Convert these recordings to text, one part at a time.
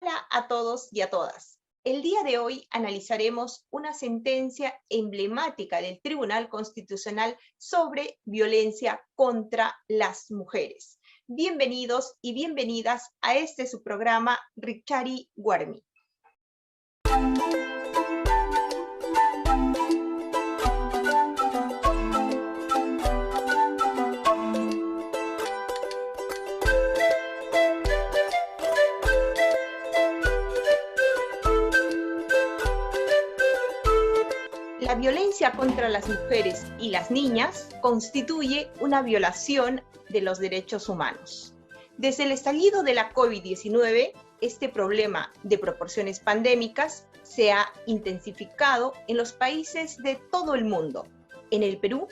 Hola a todos y a todas. El día de hoy analizaremos una sentencia emblemática del Tribunal Constitucional sobre violencia contra las mujeres. Bienvenidos y bienvenidas a su programa Richari Guarmi. La violencia contra las mujeres y las niñas constituye una violación de los derechos humanos. Desde el estallido de la COVID-19, este problema de proporciones pandémicas se ha intensificado en los países de todo el mundo. En el Perú,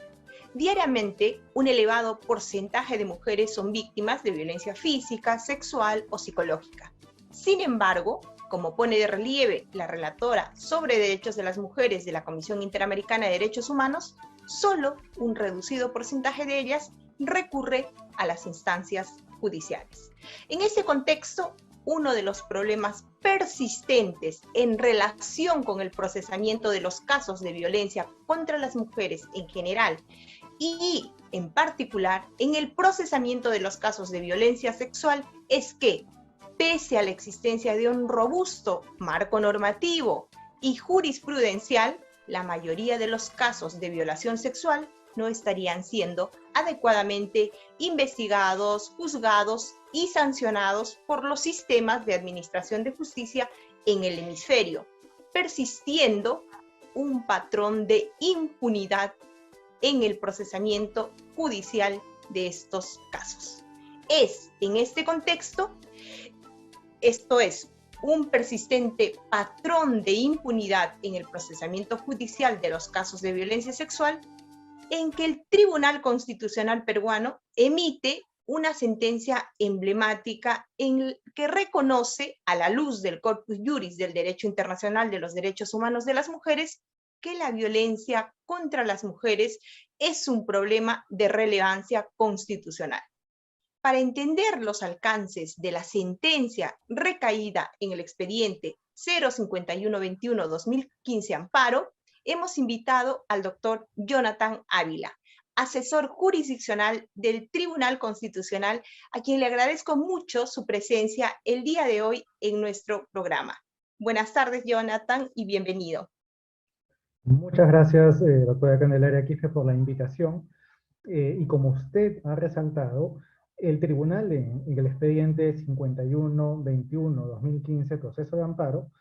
diariamente un elevado porcentaje de mujeres son víctimas de violencia física, sexual o psicológica. Sin embargo, como pone de relieve la relatora sobre derechos de las mujeres de la Comisión Interamericana de Derechos Humanos, solo un reducido porcentaje de ellas recurre a las instancias judiciales. En ese contexto, uno de los problemas persistentes en relación con el procesamiento de los casos de violencia contra las mujeres en general y, en particular, en el procesamiento de los casos de violencia sexual es que, pese a la existencia de un robusto marco normativo y jurisprudencial, la mayoría de los casos de violación sexual no estarían siendo adecuadamente investigados, juzgados y sancionados por los sistemas de administración de justicia en el hemisferio, persistiendo un patrón de impunidad en el procesamiento judicial de estos casos. Es en este contexto, esto es, un persistente patrón de impunidad en el procesamiento judicial de los casos de violencia sexual, en que el Tribunal Constitucional peruano emite una sentencia emblemática en que reconoce, a la luz del corpus juris del derecho internacional de los derechos humanos de las mujeres, que la violencia contra las mujeres es un problema de relevancia constitucional. Para entender los alcances de la sentencia recaída en el expediente 05121-2015 Amparo, hemos invitado al doctor Jonathan Ávila, asesor jurisdiccional del Tribunal Constitucional, a quien le agradezco mucho su presencia el día de hoy en nuestro programa. Buenas tardes, Jonathan, y bienvenido. Muchas gracias, doctora Candelaria Quispe, por la invitación. Y como usted ha resaltado, el tribunal en el expediente 5121-2015, proceso de amparo,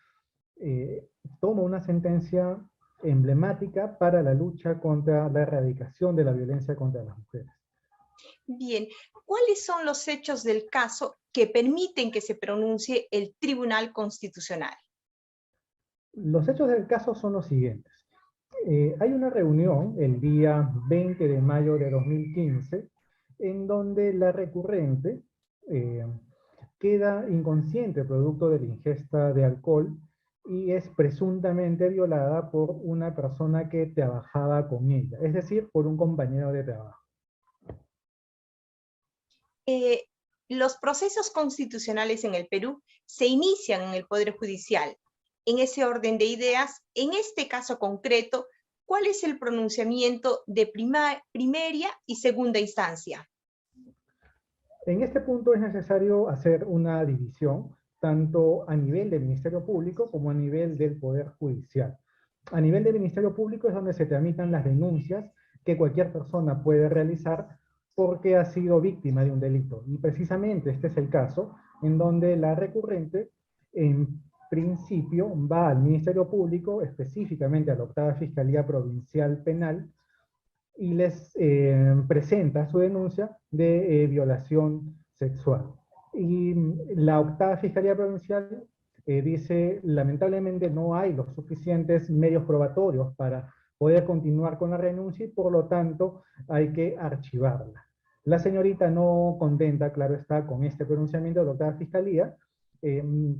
toma una sentencia emblemática para la lucha contra la erradicación de la violencia contra las mujeres. Bien, ¿cuáles son los hechos del caso que permiten que se pronuncie el Tribunal Constitucional? Los hechos del caso son los siguientes. Hay una reunión el día 20 de mayo de 2015 en donde la recurrente queda inconsciente producto de la ingesta de alcohol y es presuntamente violada por una persona que trabajaba con ella, es decir, por un compañero de trabajo. Los procesos constitucionales en el Perú se inician en el Poder Judicial. En ese orden de ideas, en este caso concreto, ¿cuál es el pronunciamiento de primera y segunda instancia? En este punto es necesario hacer una división, tanto a nivel del Ministerio Público como a nivel del Poder Judicial. A nivel del Ministerio Público es donde se tramitan las denuncias que cualquier persona puede realizar porque ha sido víctima de un delito. Y precisamente este es el caso en donde la recurrente, en principio, va al Ministerio Público, específicamente a la Octava Fiscalía Provincial Penal, y les presenta su denuncia de violación sexual. Y la Octava Fiscalía Provincial dice, lamentablemente no hay los suficientes medios probatorios para poder continuar con la renuncia y por lo tanto hay que archivarla. La señorita no contenta, claro está, con este pronunciamiento de la Octava Fiscalía,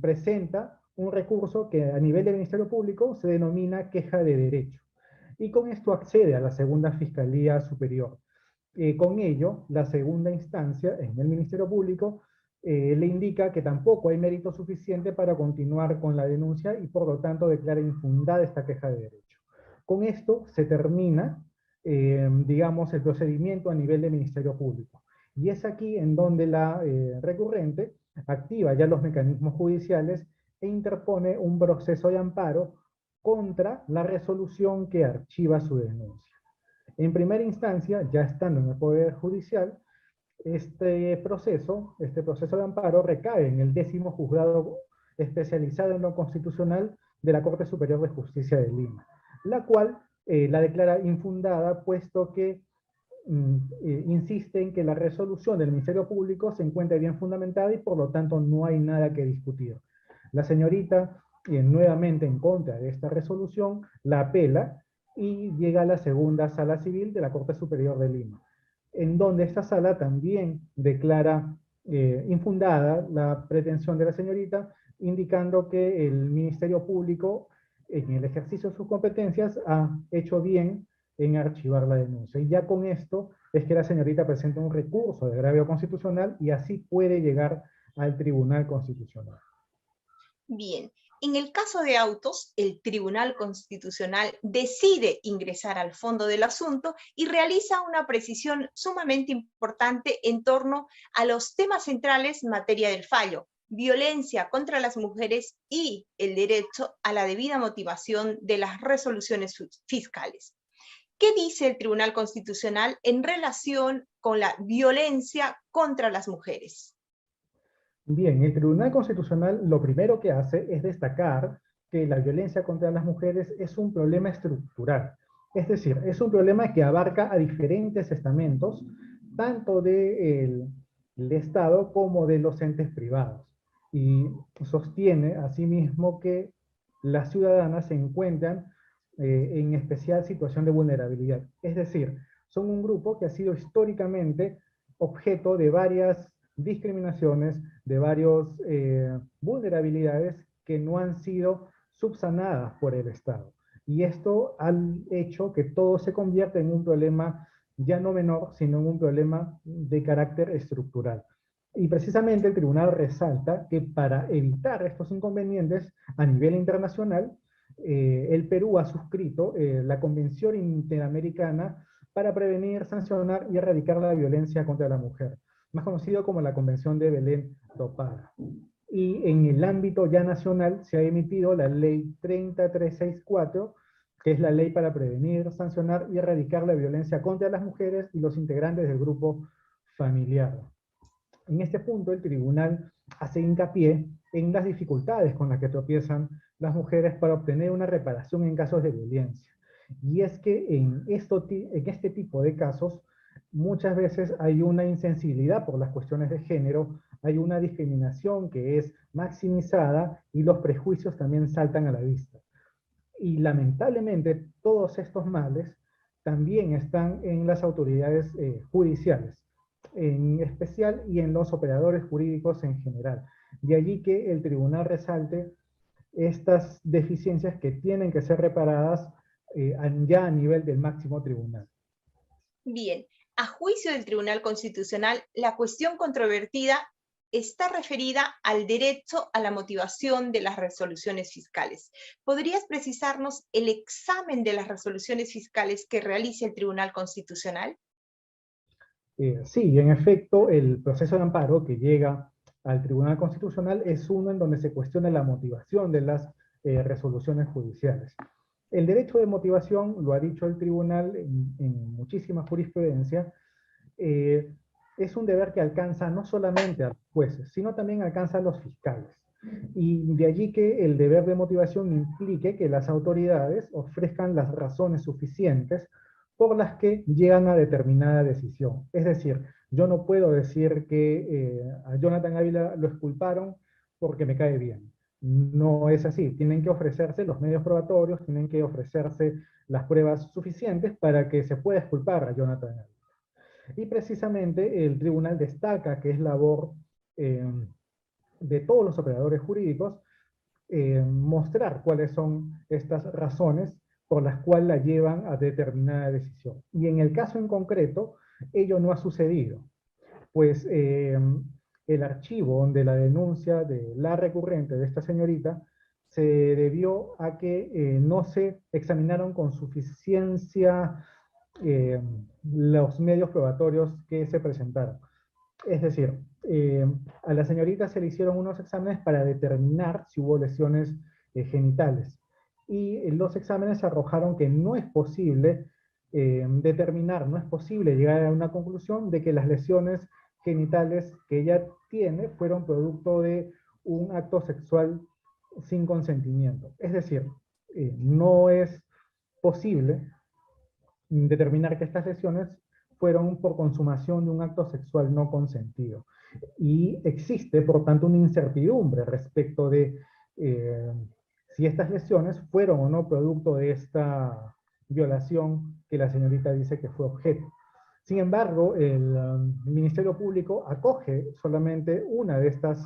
presenta un recurso que a nivel del Ministerio Público se denomina queja de derecho. Y con esto accede a la segunda Fiscalía Superior. Con ello, la segunda instancia en el Ministerio Público le indica que tampoco hay mérito suficiente para continuar con la denuncia y por lo tanto declara infundada esta queja de derecho. Con esto se termina, digamos, el procedimiento a nivel del Ministerio Público. Y es aquí en donde la recurrente activa ya los mecanismos judiciales e interpone un proceso de amparo contra la resolución que archiva su denuncia. En primera instancia, ya estando en el Poder Judicial, este proceso de amparo recae en el 10º Juzgado Especializado en lo Constitucional de la Corte Superior de Justicia de Lima, la cual la declara infundada, puesto que insiste en que la resolución del Ministerio Público se encuentra bien fundamentada y por lo tanto no hay nada que discutir. La señorita, nuevamente en contra de esta resolución, la apela y llega a la segunda sala civil de la Corte Superior de Lima, en donde esta sala también declara infundada la pretensión de la señorita, indicando que el Ministerio Público, en el ejercicio de sus competencias, ha hecho bien en archivar la denuncia. Y ya con esto es que la señorita presenta un recurso de agravio constitucional y así puede llegar al Tribunal Constitucional. Bien, en el caso de autos, el Tribunal Constitucional decide ingresar al fondo del asunto y realiza una precisión sumamente importante en torno a los temas centrales en materia del fallo: violencia contra las mujeres y el derecho a la debida motivación de las resoluciones fiscales. ¿Qué dice el Tribunal Constitucional en relación con la violencia contra las mujeres? Bien, el Tribunal Constitucional lo primero que hace es destacar que la violencia contra las mujeres es un problema estructural. Es decir, es un problema que abarca a diferentes estamentos, tanto del Estado como de los entes privados. Y sostiene asimismo que las ciudadanas se encuentran en especial situación de vulnerabilidad. Es decir, son un grupo que ha sido históricamente objeto de varias discriminaciones, de varias vulnerabilidades que no han sido subsanadas por el Estado. Y esto ha hecho que todo se convierta en un problema ya no menor, sino en un problema de carácter estructural. Y precisamente el tribunal resalta que para evitar estos inconvenientes a nivel internacional, el Perú ha suscrito la Convención Interamericana para prevenir, sancionar y erradicar la violencia contra la mujer, más conocido como la Convención de Belém do Pará. Y en el ámbito ya nacional se ha emitido la Ley 30364, que es la ley para prevenir, sancionar y erradicar la violencia contra las mujeres y los integrantes del grupo familiar. En este punto, el tribunal hace hincapié en las dificultades con las que tropiezan las mujeres para obtener una reparación en casos de violencia. Y es que en este tipo de casos, muchas veces hay una insensibilidad por las cuestiones de género, hay una discriminación que es maximizada y los prejuicios también saltan a la vista. Y lamentablemente todos estos males también están en las autoridades judiciales, en especial, y en los operadores jurídicos en general. De allí que el tribunal resalte estas deficiencias que tienen que ser reparadas ya a nivel del máximo tribunal. Bien, a juicio del Tribunal Constitucional, la cuestión controvertida está referida al derecho a la motivación de las resoluciones fiscales. ¿Podrías precisarnos el examen de las resoluciones fiscales que realiza el Tribunal Constitucional? Sí, en efecto, el proceso de amparo que llega al Tribunal Constitucional es uno en donde se cuestiona la motivación de las resoluciones judiciales. El derecho de motivación, lo ha dicho el tribunal en muchísima jurisprudencia, es un deber que alcanza no solamente a los jueces, sino también alcanza a los fiscales. Y de allí que el deber de motivación implique que las autoridades ofrezcan las razones suficientes por las que llegan a determinada decisión. Es decir, yo no puedo decir que a Jonathan Ávila lo exculparon porque me cae bien. No es así. Tienen que ofrecerse los medios probatorios, tienen que ofrecerse las pruebas suficientes para que se pueda exculpar a Jonathan Ávila. Y precisamente el tribunal destaca que es labor de todos los operadores jurídicos mostrar cuáles son estas razones por las cuales la llevan a determinada decisión. Y en el caso en concreto, ello no ha sucedido. Pues el archivo de la denuncia de la recurrente de esta señorita se debió a que no se examinaron con suficiencia los medios probatorios que se presentaron. Es decir, a la señorita se le hicieron unos exámenes para determinar si hubo lesiones genitales. Y los exámenes arrojaron que no es posible determinar, no es posible llegar a una conclusión de que las lesiones genitales que ella tiene fueron producto de un acto sexual sin consentimiento. Es decir, no es posible determinar que estas lesiones fueron por consumación de un acto sexual no consentido. Y existe, por tanto, una incertidumbre respecto de si estas lesiones fueron o no producto de esta violación que la señorita dice que fue objeto. Sin embargo, el Ministerio Público acoge solamente una de estas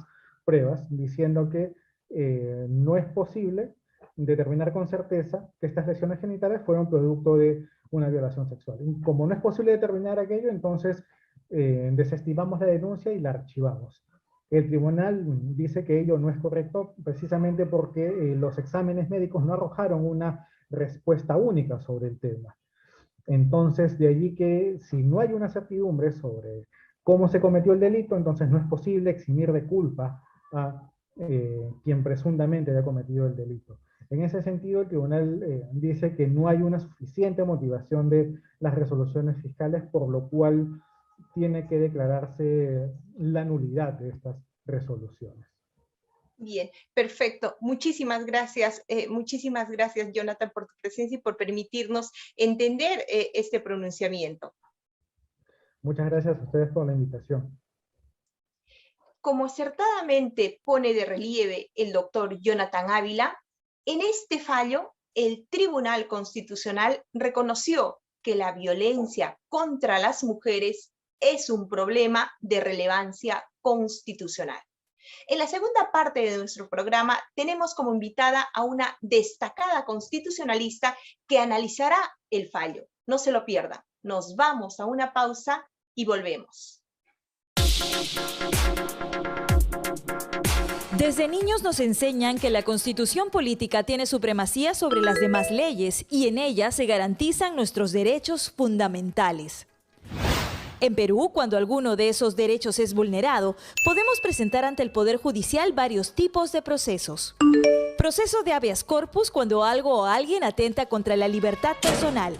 pruebas, diciendo que no es posible determinar con certeza que estas lesiones genitales fueron producto de una violación sexual. Y como no es posible determinar aquello, entonces desestimamos la denuncia y la archivamos. El tribunal dice que ello no es correcto precisamente porque los exámenes médicos no arrojaron una respuesta única sobre el tema. Entonces, de allí que si no hay una certidumbre sobre cómo se cometió el delito, entonces no es posible eximir de culpa a quien presuntamente haya cometido el delito. En ese sentido, el tribunal dice que no hay una suficiente motivación de las resoluciones fiscales, por lo cual tiene que declararse la nulidad de estas resoluciones. Bien, perfecto. Muchísimas gracias, Jonathan, por tu presencia y por permitirnos entender este pronunciamiento. Muchas gracias a ustedes por la invitación. Como acertadamente pone de relieve el doctor Jonathan Ávila, en este fallo, el Tribunal Constitucional reconoció que la violencia contra las mujeres es un problema de relevancia constitucional. En la segunda parte de nuestro programa tenemos como invitada a una destacada constitucionalista que analizará el fallo. No se lo pierdan. Nos vamos a una pausa y volvemos. Desde niños nos enseñan que la Constitución política tiene supremacía sobre las demás leyes y en ella se garantizan nuestros derechos fundamentales. En Perú, cuando alguno de esos derechos es vulnerado, podemos presentar ante el Poder Judicial varios tipos de procesos. Proceso de habeas corpus, cuando algo o alguien atenta contra la libertad personal.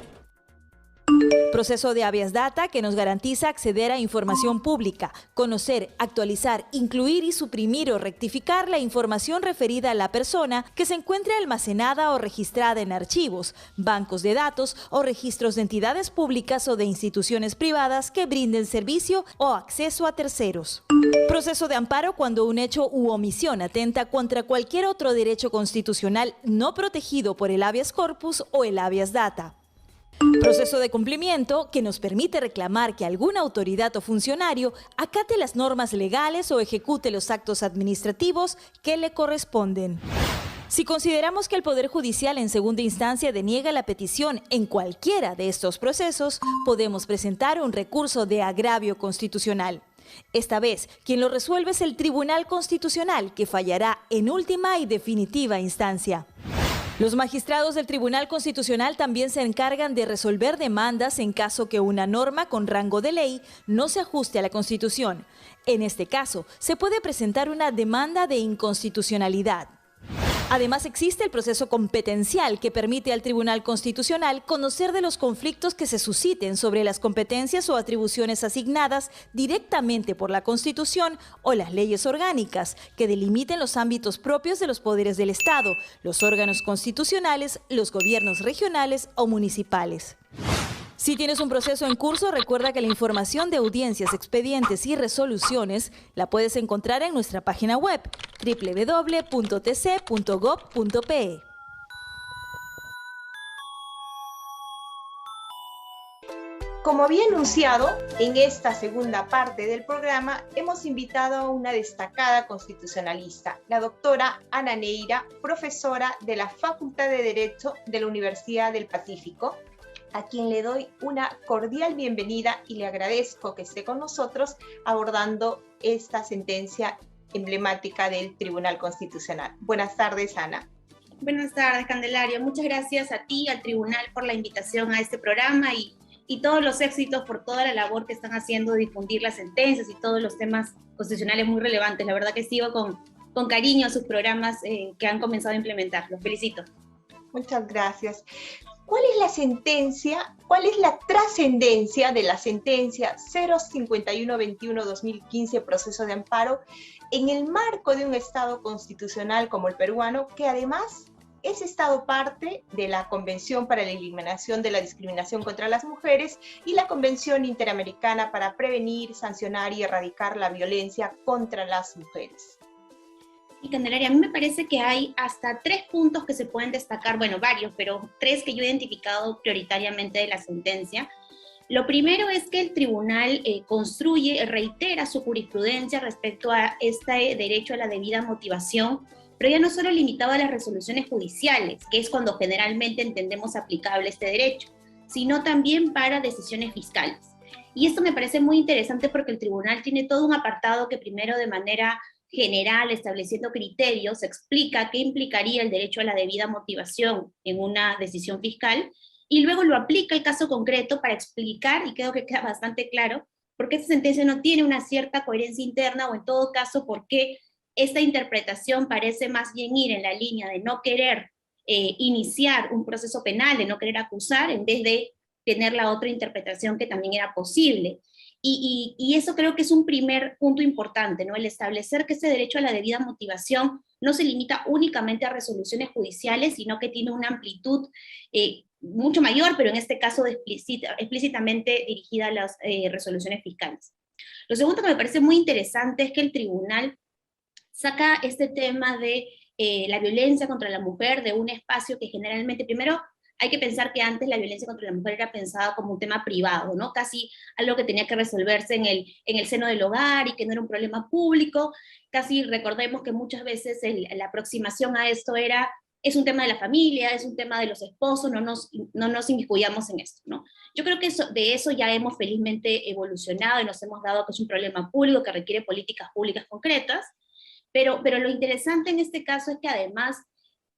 Proceso de habeas data, que nos garantiza acceder a información pública, conocer, actualizar, incluir y suprimir o rectificar la información referida a la persona que se encuentre almacenada o registrada en archivos, bancos de datos o registros de entidades públicas o de instituciones privadas que brinden servicio o acceso a terceros. Proceso de amparo, cuando un hecho u omisión atenta contra cualquier otro derecho constitucional no protegido por el habeas corpus o el habeas data. Proceso de cumplimiento, que nos permite reclamar que alguna autoridad o funcionario acate las normas legales o ejecute los actos administrativos que le corresponden. Si consideramos que el Poder Judicial en segunda instancia deniega la petición en cualquiera de estos procesos, podemos presentar un recurso de agravio constitucional. Esta vez, quien lo resuelve es el Tribunal Constitucional, que fallará en última y definitiva instancia. Los magistrados del Tribunal Constitucional también se encargan de resolver demandas en caso que una norma con rango de ley no se ajuste a la Constitución. En este caso, se puede presentar una demanda de inconstitucionalidad. Además, existe el proceso competencial, que permite al Tribunal Constitucional conocer de los conflictos que se susciten sobre las competencias o atribuciones asignadas directamente por la Constitución o las leyes orgánicas, que delimiten los ámbitos propios de los poderes del Estado, los órganos constitucionales, los gobiernos regionales o municipales. Si tienes un proceso en curso, recuerda que la información de audiencias, expedientes y resoluciones la puedes encontrar en nuestra página web www.tc.gov.pe. Como había anunciado, en esta segunda parte del programa hemos invitado a una destacada constitucionalista, la doctora Ana Neira, profesora de la Facultad de Derecho de la Universidad del Pacífico, a quien le doy una cordial bienvenida y le agradezco que esté con nosotros abordando esta sentencia emblemática del Tribunal Constitucional. Buenas tardes, Ana. Buenas tardes, Candelaria. Muchas gracias a ti, al Tribunal, por la invitación a este programa y todos los éxitos por toda la labor que están haciendo de difundir las sentencias y todos los temas constitucionales muy relevantes. La verdad que sigo con cariño a sus programas que han comenzado a implementar. Los felicito. Muchas gracias. ¿Cuál es la sentencia, cuál es la trascendencia de la sentencia 05121-2015, proceso de amparo, en el marco de un Estado constitucional como el peruano, que además es Estado parte de la Convención para la Eliminación de la Discriminación contra las Mujeres y la Convención Interamericana para prevenir, sancionar y erradicar la violencia contra las mujeres? Y Candelaria, a mí me parece que hay hasta 3 puntos que se pueden destacar, bueno, varios, pero 3 que yo he identificado prioritariamente de la sentencia. Lo primero es que el tribunal reitera su jurisprudencia respecto a este derecho a la debida motivación, pero ya no solo limitado a las resoluciones judiciales, que es cuando generalmente entendemos aplicable este derecho, sino también para decisiones fiscales. Y esto me parece muy interesante porque el tribunal tiene todo un apartado que primero de manera general, estableciendo criterios, explica qué implicaría el derecho a la debida motivación en una decisión fiscal, y luego lo aplica al caso concreto para explicar, y creo que queda bastante claro, por qué esta sentencia no tiene una cierta coherencia interna, o en todo caso, por qué esta interpretación parece más bien ir en la línea de no querer iniciar un proceso penal, de no querer acusar, en vez de tener la otra interpretación que también era posible. Y eso creo que es un primer punto importante, ¿no? El establecer que ese derecho a la debida motivación no se limita únicamente a resoluciones judiciales, sino que tiene una amplitud mucho mayor, pero en este caso explícitamente dirigida a las resoluciones fiscales. Lo segundo que me parece muy interesante es que el tribunal saca este tema de la violencia contra la mujer de un espacio que generalmente, primero, hay que pensar que antes la violencia contra la mujer era pensada como un tema privado, ¿no? Casi algo que tenía que resolverse en el seno del hogar y que no era un problema público. Casi recordemos que muchas veces la aproximación a esto es un tema de la familia, es un tema de los esposos, no nos inmiscuyamos en esto, ¿no? Yo creo que de eso ya hemos felizmente evolucionado y nos hemos dado que es un problema público que requiere políticas públicas concretas, pero lo interesante en este caso es que además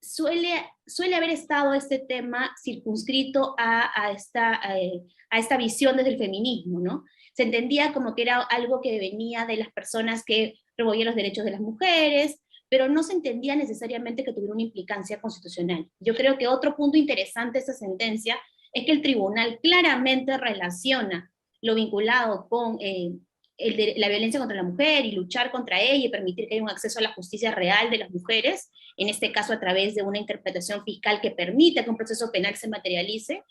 suele haber estado este tema circunscrito a esta visión desde el feminismo, ¿no? Se entendía como que era algo que venía de las personas que promovían los derechos de las mujeres, pero no se entendía necesariamente que tuviera una implicancia constitucional. Yo creo que otro punto interesante de esta sentencia es que el tribunal claramente relaciona lo vinculado con la violencia contra la mujer y luchar contra ella y permitir que haya un acceso a la justicia real de las mujeres, en este caso a través de una interpretación fiscal que permita que un proceso penal se materialice,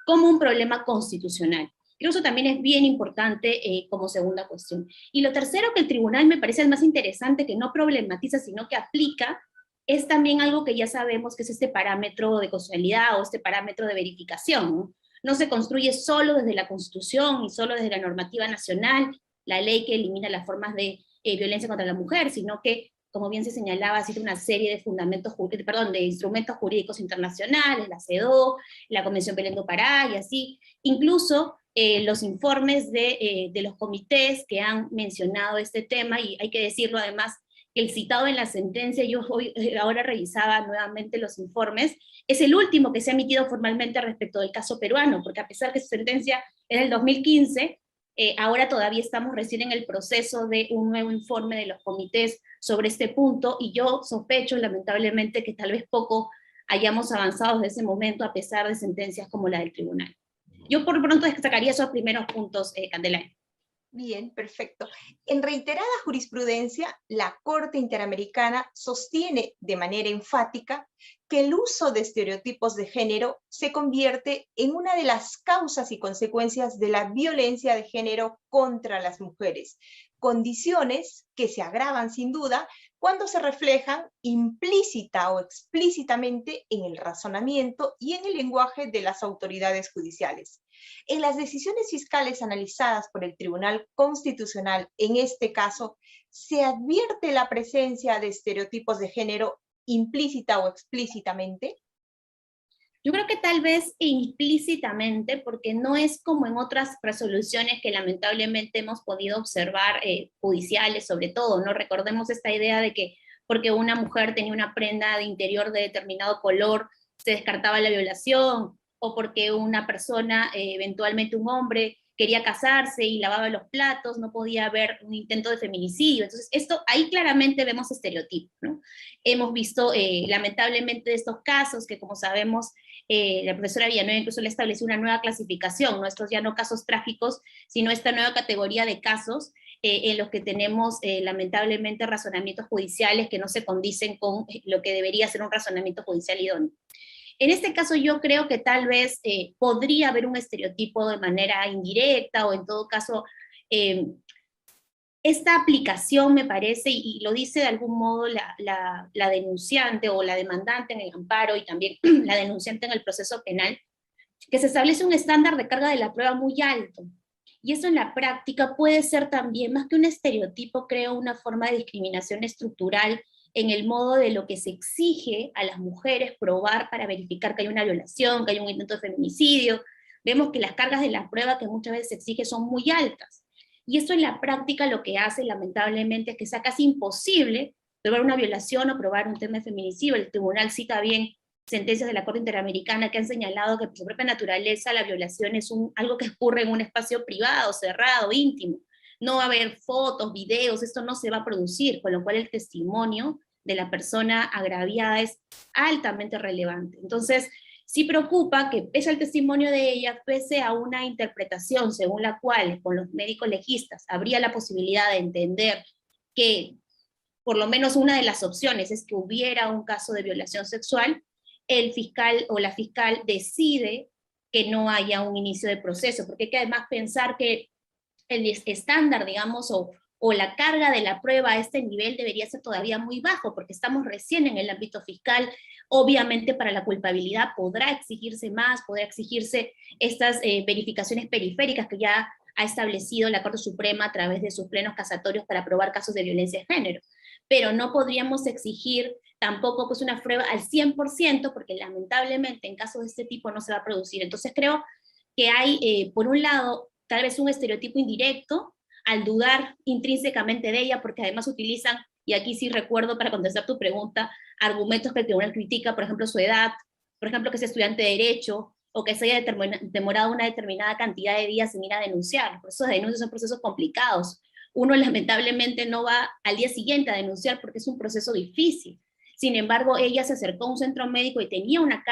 como un problema constitucional. Creo que eso también es bien importante como segunda cuestión. Y lo tercero que el tribunal me parece el más interesante, que no problematiza, sino que aplica, es también algo que ya sabemos que es este parámetro de constitucionalidad o este parámetro de verificación, ¿no? No se construye solo desde la Constitución y solo desde la normativa nacional, la ley que elimina las formas de violencia contra la mujer, sino que, como bien se señalaba, existe una serie de de instrumentos jurídicos internacionales, la CEDAW, la Convención Belén do Pará, y así, incluso los informes de los comités que han mencionado este tema, y hay que decirlo además, que el citado en la sentencia, yo ahora revisaba nuevamente los informes, es el último que se ha emitido formalmente respecto del caso peruano, porque a pesar que su sentencia es del 2015, ahora todavía estamos recién en el proceso de un nuevo informe de los comités sobre este punto, y yo sospecho lamentablemente que tal vez poco hayamos avanzado desde ese momento a pesar de sentencias como la del tribunal. Yo por pronto destacaría esos primeros puntos, Candelaria. Bien, perfecto. En reiterada jurisprudencia, la Corte Interamericana sostiene de manera enfática que el uso de estereotipos de género se convierte en una de las causas y consecuencias de la violencia de género contra las mujeres, condiciones que se agravan sin duda cuando se reflejan implícita o explícitamente en el razonamiento y en el lenguaje de las autoridades judiciales. En las decisiones fiscales analizadas por el Tribunal Constitucional, en este caso, ¿se advierte la presencia de estereotipos de género implícita o explícitamente? Yo creo que tal vez implícitamente, porque no es como en otras resoluciones que lamentablemente hemos podido observar, judiciales sobre todo, ¿no? Recordemos esta idea de que porque una mujer tenía una prenda de interior de determinado color, se descartaba la violación, o porque una persona, eventualmente un hombre, quería casarse y lavaba los platos, no podía haber un intento de feminicidio. Entonces, ahí claramente vemos estereotipos, ¿no? Hemos visto, lamentablemente, estos casos que, como sabemos, la profesora Villanueva incluso le estableció una nueva clasificación, ¿no? Estos ya no casos trágicos, sino esta nueva categoría de casos en los que tenemos, lamentablemente, razonamientos judiciales que no se condicen con lo que debería ser un razonamiento judicial idóneo. En este caso yo creo que tal vez podría haber un estereotipo de manera indirecta, o en todo caso, esta aplicación me parece, y lo dice de algún modo la denunciante o la demandante en el amparo, y también la denunciante en el proceso penal, que se establece un estándar de carga de la prueba muy alto. Y eso en la práctica puede ser también, más que un estereotipo, creo, una forma de discriminación estructural en el modo de lo que se exige a las mujeres probar para verificar que hay una violación, que hay un intento de feminicidio. Vemos que las cargas de la prueba que muchas veces se exige son muy altas. Y esto en la práctica lo que hace, lamentablemente, es que sea casi imposible probar una violación o probar un tema de feminicidio. El tribunal cita bien sentencias de la Corte Interamericana que han señalado que por su propia naturaleza la violación es algo que ocurre en un espacio privado, cerrado, íntimo. No va a haber fotos, videos, esto no se va a producir, con lo cual el testimonio de la persona agraviada es altamente relevante. Entonces, sí preocupa que pese al testimonio de ella, pese a una interpretación según la cual con los médicos legistas habría la posibilidad de entender que por lo menos una de las opciones es que hubiera un caso de violación sexual, el fiscal o la fiscal decide que no haya un inicio de proceso, porque hay que además pensar que el estándar, digamos, o la carga de la prueba a este nivel debería ser todavía muy bajo, porque estamos recién en el ámbito fiscal. Obviamente para la culpabilidad podrá exigirse más, podrá exigirse estas verificaciones periféricas que ya ha establecido la Corte Suprema a través de sus plenos casatorios para probar casos de violencia de género. Pero no podríamos exigir tampoco pues una prueba al 100%, porque lamentablemente en casos de este tipo no se va a producir. Entonces creo que hay, por un lado, tal vez un estereotipo indirecto, al dudar intrínsecamente de ella, porque además utilizan, y aquí sí recuerdo para contestar tu pregunta, argumentos que el tribunal critica, por ejemplo su edad, por ejemplo que es estudiante de Derecho, o que se haya demorado una determinada cantidad de días en ir a denunciar. Los procesos de denuncia son procesos complicados. Uno lamentablemente no va al día siguiente a denunciar porque es un proceso difícil. Sin embargo, ella se acercó a un centro médico y tenía una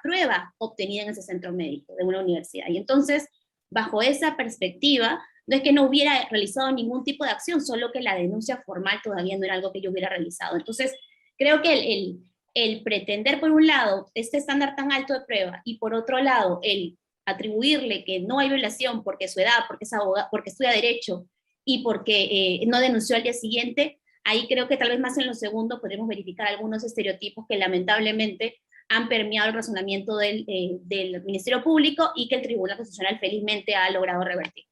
prueba obtenida en ese centro médico de una universidad. Y entonces, bajo esa perspectiva, no es que no hubiera realizado ningún tipo de acción, solo que la denuncia formal todavía no era algo que yo hubiera realizado. Entonces, creo que el pretender, por un lado, este estándar tan alto de prueba, y por otro lado, el atribuirle que no hay violación porque su edad, porque es abogado, porque estudia Derecho, y porque no denunció al día siguiente, ahí creo que tal vez más en lo segundo podremos verificar algunos estereotipos que lamentablemente han permeado el razonamiento del Ministerio Público y que el Tribunal Constitucional felizmente ha logrado revertir.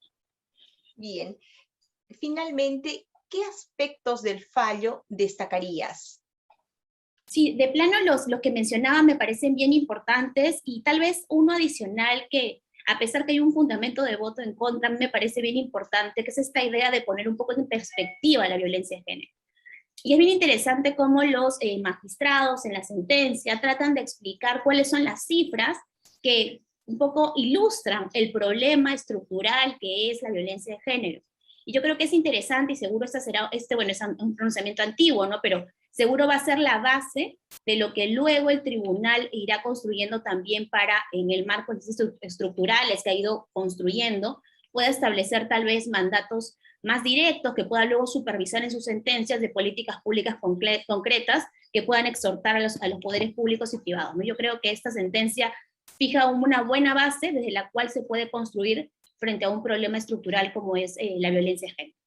Bien. Finalmente, ¿qué aspectos del fallo destacarías? Sí, de plano los que mencionaba me parecen bien importantes, y tal vez uno adicional que, a pesar que hay un fundamento de voto en contra, me parece bien importante, que es esta idea de poner un poco en perspectiva la violencia de género. Y es bien interesante cómo los magistrados en la sentencia tratan de explicar cuáles son las cifras que un poco ilustran el problema estructural que es la violencia de género. Y yo creo que es interesante, y seguro es un pronunciamiento antiguo, ¿no? Pero seguro va a ser la base de lo que luego el tribunal irá construyendo también para, en el marco de los estructurales que ha ido construyendo, pueda establecer tal vez mandatos más directos que pueda luego supervisar en sus sentencias de políticas públicas concretas que puedan exhortar a los poderes públicos y privados, ¿no? Yo creo que esta sentencia fija una buena base desde la cual se puede construir frente a un problema estructural como es la violencia de género.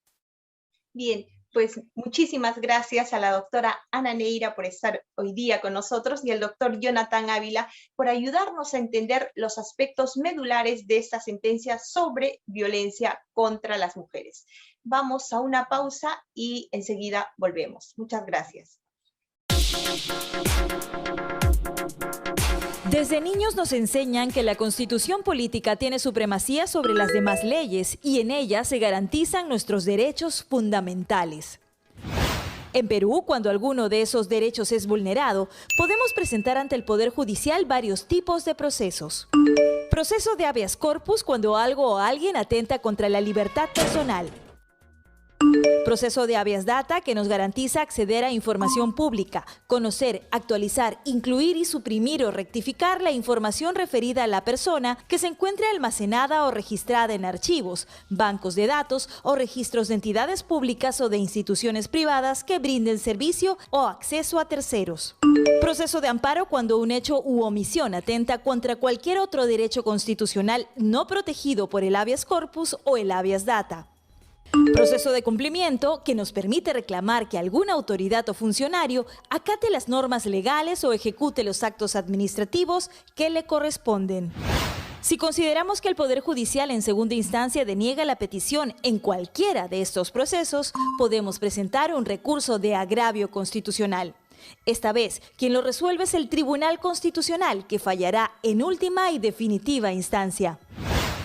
Bien, pues muchísimas gracias a la doctora Ana Neira por estar hoy día con nosotros, y al doctor Jonathan Ávila por ayudarnos a entender los aspectos medulares de esta sentencia sobre violencia contra las mujeres. Vamos a una pausa y enseguida volvemos. Muchas gracias. Desde niños nos enseñan que la Constitución política tiene supremacía sobre las demás leyes y en ella se garantizan nuestros derechos fundamentales. En Perú, cuando alguno de esos derechos es vulnerado, podemos presentar ante el Poder Judicial varios tipos de procesos. Proceso de habeas corpus, cuando algo o alguien atenta contra la libertad personal. Proceso de habeas data, que nos garantiza acceder a información pública, conocer, actualizar, incluir y suprimir o rectificar la información referida a la persona que se encuentre almacenada o registrada en archivos, bancos de datos o registros de entidades públicas o de instituciones privadas que brinden servicio o acceso a terceros. Proceso de amparo, cuando un hecho u omisión atenta contra cualquier otro derecho constitucional no protegido por el habeas corpus o el habeas data. Proceso de cumplimiento, que nos permite reclamar que alguna autoridad o funcionario acate las normas legales o ejecute los actos administrativos que le corresponden. Si consideramos que el Poder Judicial en segunda instancia deniega la petición en cualquiera de estos procesos, podemos presentar un recurso de agravio constitucional. Esta vez, quien lo resuelve es el Tribunal Constitucional, que fallará en última y definitiva instancia.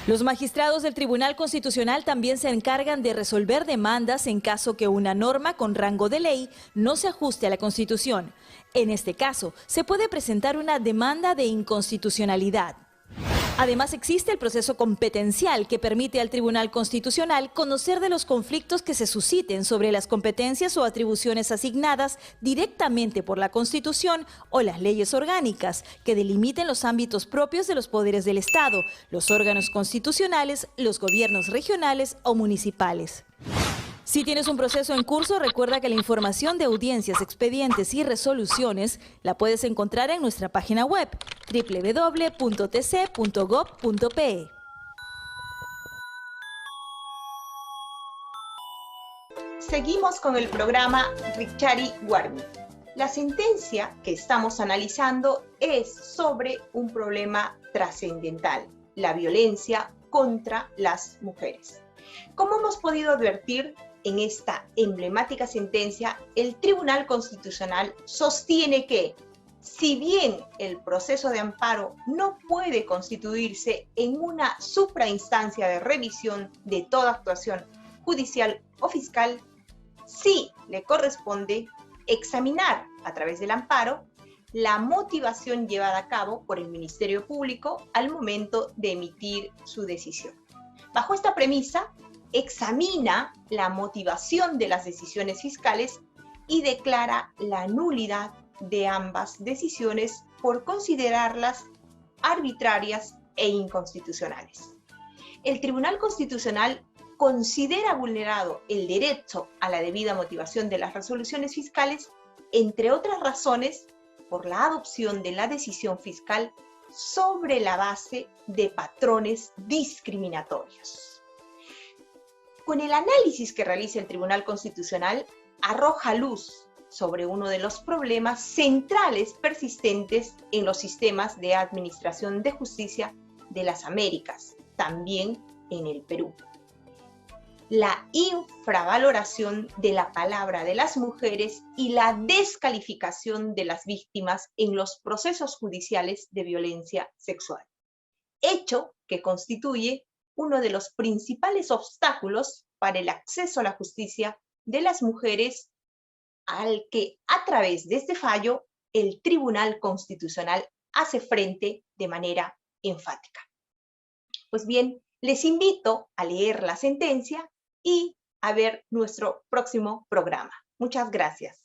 Los magistrados del Tribunal Constitucional también se encargan de resolver demandas en caso que una norma con rango de ley no se ajuste a la Constitución. En este caso, se puede presentar una demanda de inconstitucionalidad. Además, existe el proceso competencial, que permite al Tribunal Constitucional conocer de los conflictos que se susciten sobre las competencias o atribuciones asignadas directamente por la Constitución o las leyes orgánicas, que delimiten los ámbitos propios de los poderes del Estado, los órganos constitucionales, los gobiernos regionales o municipales. Si tienes un proceso en curso, recuerda que la información de audiencias, expedientes y resoluciones la puedes encontrar en nuestra página web www.tc.gov.pe. Seguimos con el programa Richari Warmi. La sentencia que estamos analizando es sobre un problema trascendental: la violencia contra las mujeres. Como hemos podido advertir, en esta emblemática sentencia, el Tribunal Constitucional sostiene que, si bien el proceso de amparo no puede constituirse en una suprainstancia de revisión de toda actuación judicial o fiscal, sí le corresponde examinar a través del amparo la motivación llevada a cabo por el Ministerio Público al momento de emitir su decisión. Bajo esta premisa, examina la motivación de las decisiones fiscales y declara la nulidad de ambas decisiones por considerarlas arbitrarias e inconstitucionales. El Tribunal Constitucional considera vulnerado el derecho a la debida motivación de las resoluciones fiscales, entre otras razones, por la adopción de la decisión fiscal sobre la base de patrones discriminatorios. Con el análisis que realiza el Tribunal Constitucional, arroja luz sobre uno de los problemas centrales persistentes en los sistemas de administración de justicia de las Américas, también en el Perú: la infravaloración de la palabra de las mujeres y la descalificación de las víctimas en los procesos judiciales de violencia sexual, hecho que constituye uno de los principales obstáculos para el acceso a la justicia de las mujeres, al que a través de este fallo el Tribunal Constitucional hace frente de manera enfática. Pues bien, les invito a leer la sentencia y a ver nuestro próximo programa. Muchas gracias.